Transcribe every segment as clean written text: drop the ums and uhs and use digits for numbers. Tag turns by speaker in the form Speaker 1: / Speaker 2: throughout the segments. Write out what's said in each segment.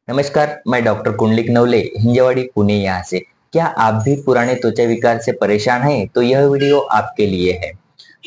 Speaker 1: नमस्कार, मैं डॉक्टर कुंडलिक नवले, हिंजवाड़ी, पुणे यहाँ से। क्या आप भी पुराने त्वचा विकार से परेशान हैं? तो यह वीडियो आपके लिए है।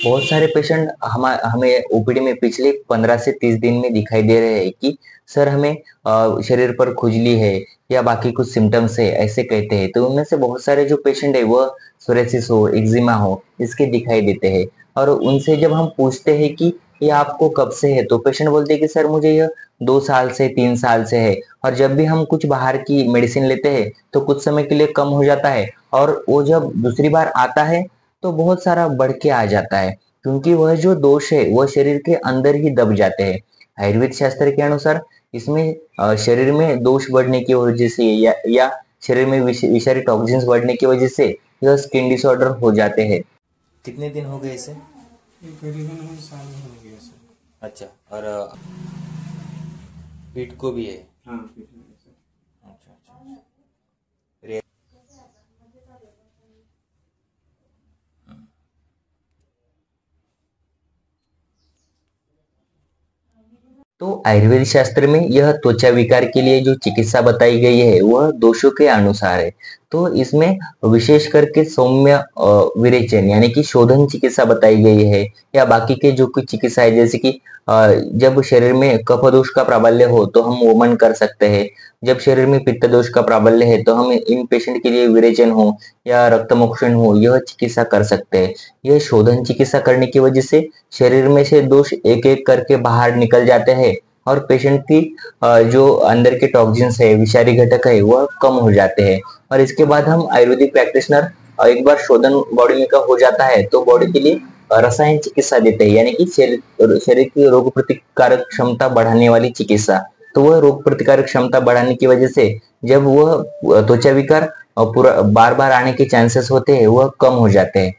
Speaker 1: बहुत सारे पेशेंट हमें ओपीडी में पिछले 15 से 30 दिन में दिखाई दे रहे हैं कि सर हमें शरीर पर खुजली है या बाकी कुछ सिम्टम्स है, ऐसे कहते हैं। तो उनमें से बहुत सारे जो पेशेंट है वह सोरियासिस हो, एक्जिमा हो, इसके दिखाई देते हैं। और उनसे जब हम पूछते हैं कि ये आपको कब से है, तो पेशेंट बोलते हैं कि सर मुझे यह 2 साल से 3 साल से है। और जब भी हम कुछ बाहर की मेडिसिन लेते हैं तो कुछ समय के लिए कम हो जाता है, और वो जब दूसरी बार आता है तो बहुत सारा बढ़ के आ जाता है, क्योंकि वह जो दोष है वह शरीर के अंदर ही दब जाते हैं। आयुर्वेद शास्त्र के अनुसार इसमें शरीर में दोष बढ़ने की वजह से या शरीर में विषारी टॉक्सिन्स बढ़ने की वजह से यह स्किन डिसऑर्डर हो जाते हैं। कितने दिन हो गए इसे?
Speaker 2: ये करीबन साल हो गया सर।
Speaker 1: अच्छा, और पीठ को भी है?
Speaker 2: हाँ, पीठ में है सर।
Speaker 1: अच्छा अच्छा। तो आयुर्वेद शास्त्र में यह त्वचा विकार के लिए जो चिकित्सा बताई गई है वह दोषों के अनुसार है। तो इसमें विशेष करके सौम्य विरेचन यानी कि शोधन चिकित्सा बताई गई है, या बाकी के जो कुछ चिकित्सा है, जैसे कि जब शरीर में कफ दोष का प्राबल्य हो तो हम वमन कर सकते हैं। जब शरीर में पित्त दोष का प्राबल्य है तो हम इन पेशेंट के लिए विरेचन हो या रक्तमोक्षण हो, यह चिकित्सा कर सकते हैं। यह शोधन चिकित्सा करने की वजह से शरीर में से दोष एक एक करके बाहर निकल जाते हैं, और पेशेंट की जो अंदर के टॉक्सिन्स है, विषारी घटक है, वह कम हो जाते हैं। और इसके बाद हम आयुर्वेदिक प्रैक्टिशनर एक बार शोधन बॉडी में का हो जाता है तो बॉडी के लिए रसायन चिकित्सा देते हैं, यानी कि शरीर की रोग प्रतिकारक क्षमता बढ़ाने वाली चिकित्सा। तो वह रोग प्रतिकारक क्षमता बढ़ाने की वजह से जब वह त्वचा विकार पूरा बार बार आने के चांसेस होते हैं वह कम हो जाते हैं।